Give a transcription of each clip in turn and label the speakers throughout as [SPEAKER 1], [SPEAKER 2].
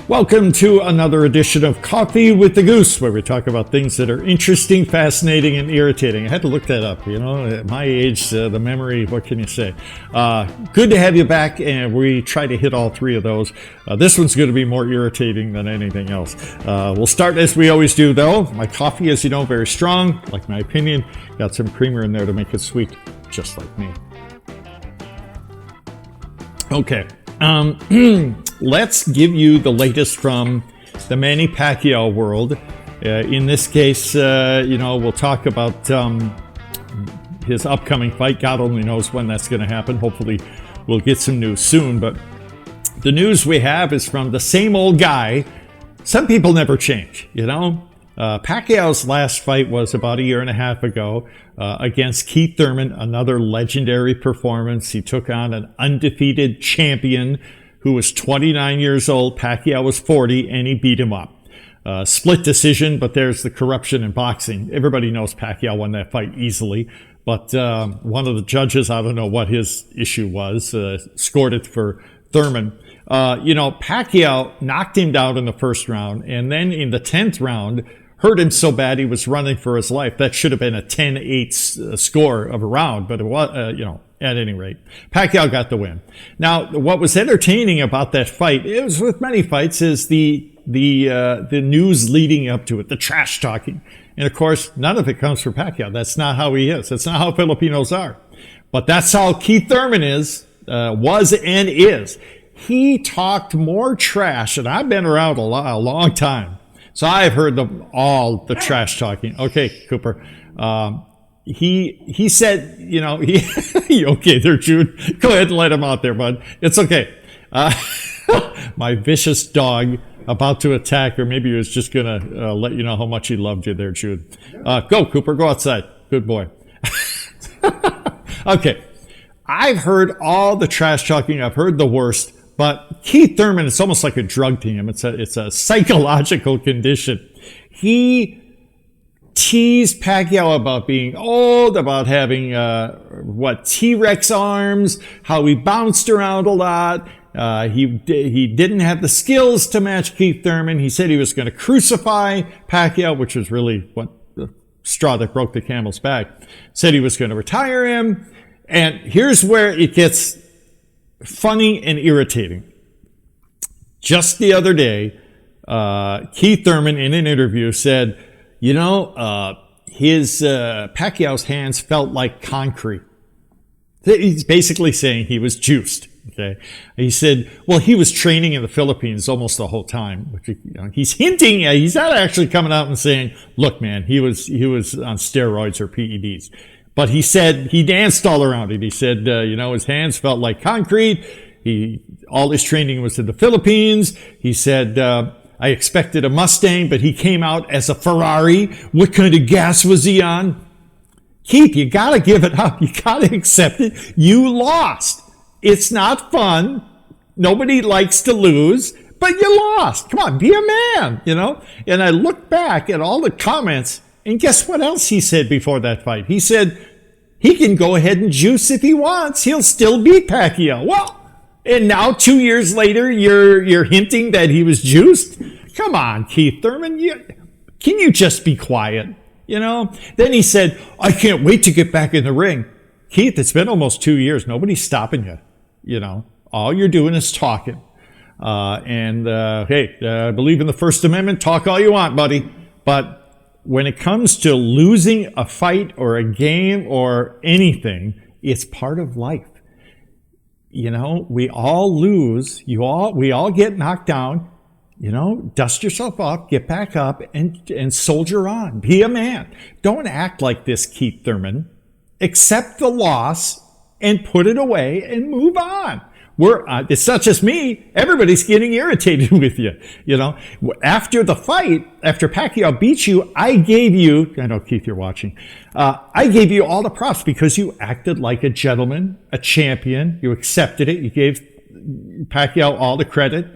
[SPEAKER 1] Welcome to another edition of Coffee with the Goose, where we talk about things that are interesting, fascinating, and irritating. I had to look that up, at my age, the memory, what can you say? Good to have you back, and we try to hit all three of those. This one's going to be more irritating than anything else. We'll start as we always do, though. My coffee, as you know, very strong, like my opinion. Got some creamer in there to make it sweet, just like me. Okay. Let's give you the latest from the Manny Pacquiao world. In this case, we'll talk about his upcoming fight. God only knows when that's going to happen. Hopefully, we'll get some news soon. But the news we have is from the same old guy. Some people never change, Pacquiao's last fight was about a year and a half ago against Keith Thurman, another legendary performance. He took on an undefeated champion who was 29 years old. Pacquiao was 40, and he beat him up. Split decision, but there's the corruption in boxing. Everybody knows Pacquiao won that fight easily, but one of the judges, I don't know what his issue was, scored it for Thurman. Pacquiao knocked him down in the first round, and then in the 10th round, hurt him so bad he was running for his life. That should have been a 10-8 score of a round, but it was, at any rate, Pacquiao got the win. Now, what was entertaining about that fight, it was with many fights, is the news leading up to it, the trash talking. And of course, none of it comes from Pacquiao. That's not how he is. That's not how Filipinos are. But that's how Keith Thurman was and is. He talked more trash, and I've been around a long time. So I've heard all the trash talking. Okay, Cooper. He said, you okay there, Jude? Go ahead and let him out there, bud. It's okay. My vicious dog about to attack, or maybe he was just going to let you know how much he loved you there, Jude. Go, Cooper. Go outside. Good boy. Okay. I've heard all the trash talking. I've heard the worst. But Keith Thurman, it's almost like a drug to him. It's a psychological condition. He teased Pacquiao about being old, about having, T-Rex arms, how he bounced around a lot. He didn't have the skills to match Keith Thurman. He said he was going to crucify Pacquiao, which was really what the straw that broke the camel's back. Said he was going to retire him. And here's where it gets funny and irritating. Just the other day, Keith Thurman in an interview said, his Pacquiao's hands felt like concrete. He's basically saying he was juiced. Okay, he said, well, he was training in the Philippines almost the whole time. Which, he's hinting at. He's not actually coming out and saying, look, man, he was on steroids or PEDs. But he said he danced all around it. He said, his hands felt like concrete. All his training was in the Philippines. He said, I expected a Mustang, but he came out as a Ferrari. What kind of gas was he on? Keith, you gotta give it up. You gotta accept it. You lost. It's not fun. Nobody likes to lose, but you lost. Come on, be a man, And I look back at all the comments, and guess what else he said before that fight? He said he can go ahead and juice if he wants. He'll still beat Pacquiao. Well, and now 2 years later, you're hinting that he was juiced? Come on, Keith Thurman. Can you just be quiet? Then he said, I can't wait to get back in the ring. Keith, it's been almost 2 years. Nobody's stopping you. All you're doing is talking. Hey, I believe in the First Amendment. Talk all you want, buddy. But when it comes to losing a fight or a game or anything, it's part of life. We all lose. We all get knocked down. Dust yourself off, get back up, and soldier on. Be a man. Don't act like this, Keith Thurman. Accept the loss and put it away and move on. It's not just me. Everybody's getting irritated with you. After the fight, after Pacquiao beat you, I know, Keith, you're watching. I gave you all the props because you acted like a gentleman, a champion. You accepted it. You gave Pacquiao all the credit.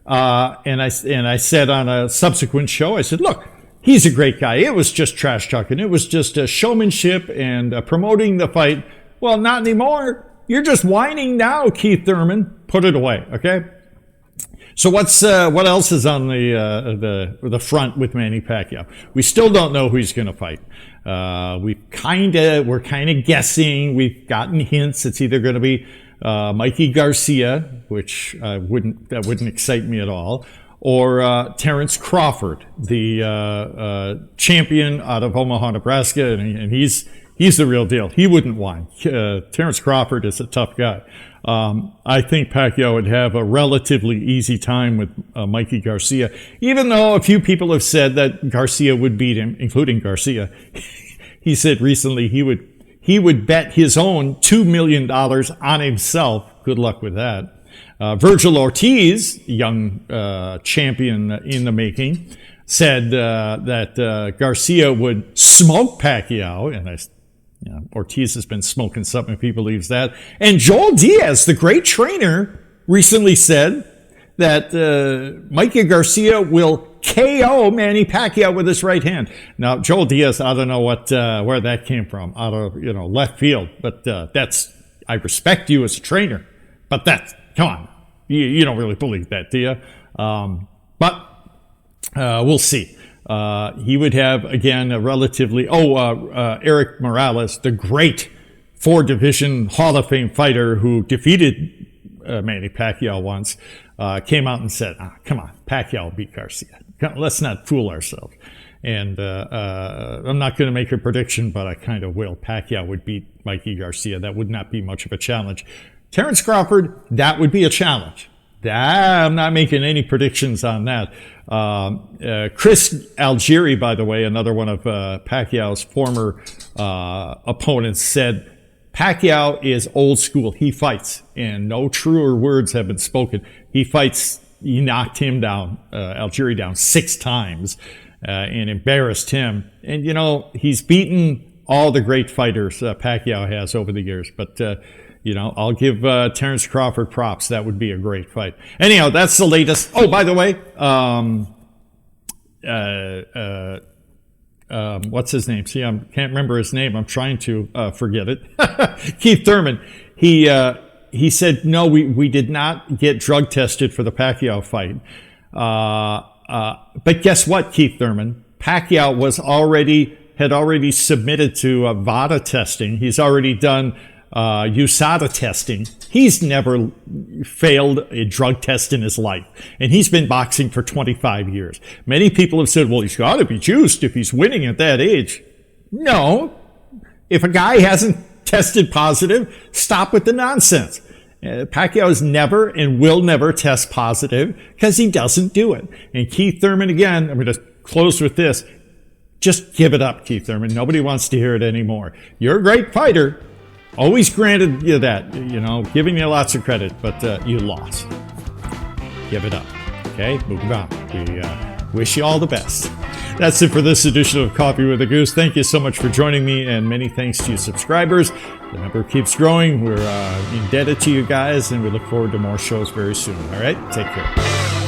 [SPEAKER 1] And I said on a subsequent show, I said, look, he's a great guy. It was just trash talking. It was just a showmanship and promoting the fight. Well, not anymore. You're just whining now, Keith Thurman. Put it away, okay? So what else is on the front with Manny Pacquiao? We still don't know who he's going to fight. We're kind of guessing. We've gotten hints. It's either going to be Mikey Garcia, which wouldn't excite me at all, or Terrence Crawford, the champion out of Omaha, Nebraska, and he's the real deal. He wouldn't whine. Terrence Crawford is a tough guy. I think Pacquiao would have a relatively easy time with Mikey Garcia, even though a few people have said that Garcia would beat him, including Garcia. He said recently he would bet his own $2 million on himself. Good luck with that. Virgil Ortiz, young champion in the making, said that Garcia would smoke Pacquiao, and Ortiz has been smoking something if he believes that. And Joel Diaz, the great trainer, recently said that Mikey Garcia will KO Manny Pacquiao with his right hand. Now, Joel Diaz, I don't know where that came from, out of left field, but I respect you as a trainer, but come on, you don't really believe that, do you? But we'll see. He would have, again, a relatively... Eric Morales, the great four-division Hall of Fame fighter who defeated Manny Pacquiao once, came out and said, come on, Pacquiao beat Garcia. Let's not fool ourselves. And I'm not going to make a prediction, but I kind of will. Pacquiao would beat Mikey Garcia. That would not be much of a challenge. Terrence Crawford, that would be a challenge. I'm not making any predictions on that. Chris Algieri, by the way, another one of Pacquiao's former opponents, said Pacquiao is old school. He fights, and no truer words have been spoken. He fights. He knocked him down, Algieri down 6 times, and embarrassed him. And, he's beaten all the great fighters Pacquiao has over the years. But, I'll give Terrence Crawford props. That would be a great fight. Anyhow, that's the latest. Oh, by the way, what's his name? See, I can't remember his name. I'm trying to forget it. Keith Thurman. He said, no, we did not get drug tested for the Pacquiao fight. But guess what, Keith Thurman? Pacquiao had already submitted to VADA testing. He's already done USADA testing. He's never failed a drug test in his life. And he's been boxing for 25 years. Many people have said, well, he's got to be juiced if he's winning at that age. No. If a guy hasn't tested positive, stop with the nonsense. Pacquiao has never and will never test positive because he doesn't do it. And Keith Thurman, again, I'm going to close with this. Just give it up, Keith Thurman. Nobody wants to hear it anymore. You're a great fighter. Always granted you that, giving you lots of credit, but you lost. Give it up. Okay, move on. We wish you all the best. That's it for this edition of Coffee with a Goose. Thank you so much for joining me, and many thanks to you subscribers. The number keeps growing. We're indebted to you guys, and we look forward to more shows very soon. All right, take care.